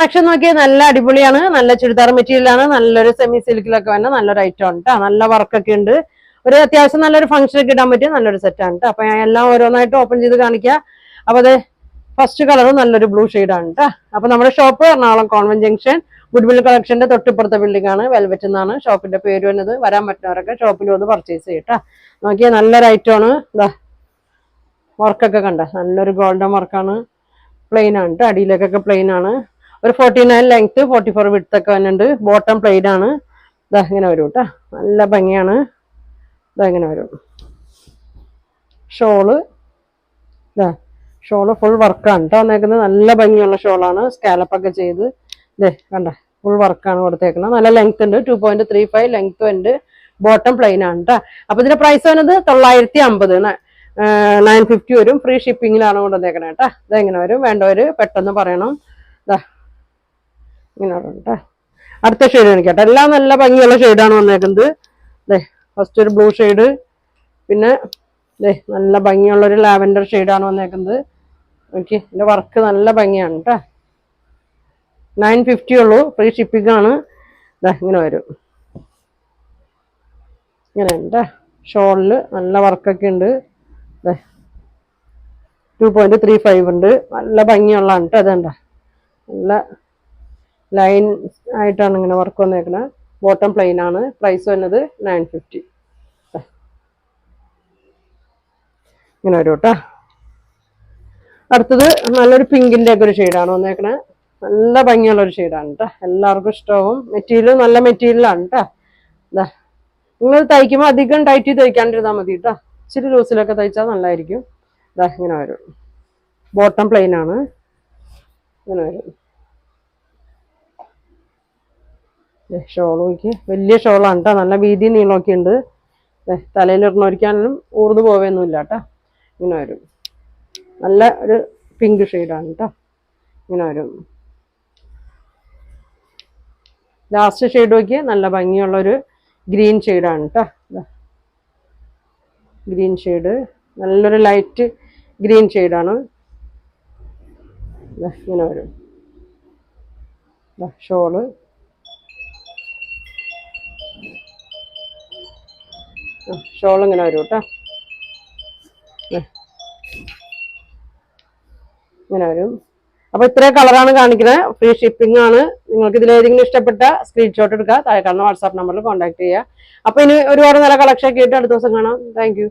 Collection നോക്കിയാൽ നല്ല അടിപൊളിയാണ്. നല്ല ചുരിദാർ മെറ്റീരിയൽ ആണ്. നല്ലൊരു സെമി സിൽക്കിലൊക്കെ വന്ന നല്ലൊരു ഐറ്റം ആണ് കേട്ടോ. നല്ല വർക്കൊക്കെ ഉണ്ട്. ഒരു അത്യാവശ്യം നല്ലൊരു ഫംഗ്ഷനൊക്കെ ഇടാൻ പറ്റിയ നല്ലൊരു സെറ്റാണ് കേട്ടോ. അപ്പൊ ഞാൻ എല്ലാം ഓരോന്നായിട്ട് ഓപ്പൺ ചെയ്ത് കാണിക്കാം. അപ്പൊ അത് ഫസ്റ്റ് കളർ നല്ലൊരു ബ്ലൂ ഷെയ്ഡാണ് കേട്ടോ. അപ്പൊ നമ്മുടെ shop Ernakulam convent junction Goodwill കളക്ഷന്റെ തൊട്ടിപ്പുറത്തെ ബിൽഡിംഗ് ആണ്. വെൽവെറ്റ് എന്നാണ് ഷോപ്പിന്റെ പേര് വരുന്നത്. വരാൻ പറ്റുന്നവരൊക്കെ ഷോപ്പിൽ വന്ന് പർച്ചേസ് ചെയ്യട്ടോ. നോക്കിയാൽ നല്ലൊരു ഐറ്റം ആണ്. ഇതാ വർക്കൊക്കെ കണ്ട നല്ലൊരു ഗോൾഡൻ വർക്കാണ്. പ്ലെയിൻ ആണ് കേട്ടോ. അടിയിലേക്കൊക്കെ പ്ലെയിൻ ആണ്. ഒരു 49 ലെങ്ത് 44 വിഡ്ത്ത് ഒക്കെ വന്നിട്ടുണ്ട്. ബോട്ടം പ്ലെയിൻ ആണ്. ഇതാ ഇങ്ങനെ വരും കേട്ടോ. നല്ല ഭംഗിയാണ്. ഇതാ ഇങ്ങനെ വരും. ഷോള് ഇതാ ഷോള് ഫുൾ വർക്കാണ് കേട്ടോ വന്നേക്കുന്നത്. നല്ല ഭംഗിയുള്ള ഷോളാണ്. സ്കാലപ്പൊക്കെ ചെയ്ത് ഇതേ കണ്ട ഫുൾ വർക്കാണ് കൊടുത്തേക്കുന്നത്. നല്ല ലെങ്ത് ഉണ്ട്. 2.35 ലെങ്ത് ഉണ്ട്. ബോട്ടം പ്ലെയിൻ ആണ് കേട്ടോ. അപ്പൊ ഇതിന്റെ പ്രൈസ് വന്നത് 950 950 വരും. ഫ്രീ ഷിപ്പിങ്ങിലാണ് കൊണ്ടുവന്നേക്കണേ കേട്ടോ. ഇതെങ്ങനെ വരും വേണ്ടവര് പെട്ടെന്ന് പറയണം. ഇതാ ഇങ്ങനെ വരും കേട്ടോ. അടുത്ത ഷെയ്ഡ് കാണിക്കട്ടെ. എല്ലാം നല്ല ഭംഗിയുള്ള ഷെയ്ഡാണ് വന്നേക്കുന്നത്. അതെ ഫസ്റ്റ് ഒരു ബ്ലൂ ഷെയ്ഡ്, പിന്നെ അതെ നല്ല ഭംഗിയുള്ളൊരു ലാവൻഡർ ഷെയ്ഡാണ് വന്നേക്കുന്നത്. ഓക്കെ ഇതിന്റെ വർക്ക് നല്ല ഭംഗിയാണ് കേട്ടോ. 950 ഉള്ളൂ. ഫ്രീ ഷിപ്പിംഗ് ആണ്. ഇതാ ഇങ്ങനെ വരും. ഇങ്ങനെ ഉണ്ട്. ഷോളില് നല്ല വർക്കൊക്കെ ഉണ്ട്. 2.35 ഉണ്ട്. നല്ല ഭംഗിയുള്ളതാണ് കേട്ടോ. അതുണ്ട നല്ല ലൈൻ ആയിട്ടാണ് ഇങ്ങനെ വർക്ക് വന്നേക്കുന്നത്. ബോട്ടം പ്ലെയിൻ ആണ്. പ്രൈസ് വന്നത് 950. ഇങ്ങനെ വരും കേട്ടോ. അടുത്തത് നല്ലൊരു പിങ്കിന്റെ ഒക്കെ ഒരു ഷെയ്ഡാണ് വന്നേക്കണേ. നല്ല ഭംഗിയുള്ള ഒരു ഷെയ്ഡാണ് കേട്ടോ. എല്ലാവർക്കും ഇഷ്ടമാവും. മെറ്റീരിയൽ നല്ല മെറ്റീരിയലാണ് കേട്ടോ. ഇതാ നിങ്ങൾ തയ്ക്കുമ്പോൾ അധികം ടൈറ്റ് തയ്ക്കാണ്ടിരുന്നാൽ മതി കേട്ടോ. ഇച്ചിരി ലൂസിലൊക്കെ തയ്ച്ചാൽ നല്ലതായിരിക്കും. ഇതാ ഇങ്ങനെ വരും. ബോട്ടം പ്ലെയിൻ ആണ്. ഇങ്ങനെ വരും. ഷോള് നോക്കി വലിയ ഷോളാണ് കേട്ടോ. നല്ല വീതി നീളമൊക്കെ ഉണ്ട്. തലയിലിടണൊരിക്കാനും ഊർന്നു പോവുകയൊന്നുമില്ല കേട്ടോ. ഇങ്ങനെ വരും. നല്ല ഒരു പിങ്ക് ഷെയ്ഡാണ് കേട്ടോ. ഇങ്ങനെ വരും. ലാസ്റ്റ് ഷെയ്ഡ് നോക്കി നല്ല ഭംഗിയുള്ളൊരു ഗ്രീൻ ഷെയ്ഡാണ് കേട്ടോ. ഗ്രീൻ ഷെയ്ഡ് നല്ലൊരു ലൈറ്റ് ഗ്രീൻ ഷെയ്ഡാണ്. ഇങ്ങനെ വരും. ഷോള് ഇങ്ങനെ വരും കേട്ടോ. ഇങ്ങനെ വരും. അപ്പൊ ഇത്രയും കളറാണ് കാണിക്കുന്നത്. ഫ്രീ ഷിപ്പിംഗ് ആണ്. നിങ്ങൾക്ക് ഇതിലേതെങ്കിലും ഇഷ്ടപ്പെട്ട സ്ക്രീൻഷോട്ട് എടുക്കുക. താഴെ കാണുന്ന വാട്സാപ്പ് നമ്പറിൽ കോൺടാക്ട് ചെയ്യുക. അപ്പൊ ഇനി ഒരുപാട് നല്ല കളക്ഷൻ ഒക്കെ ആയിട്ട് അടുത്ത ദിവസം കാണാം. Thank you.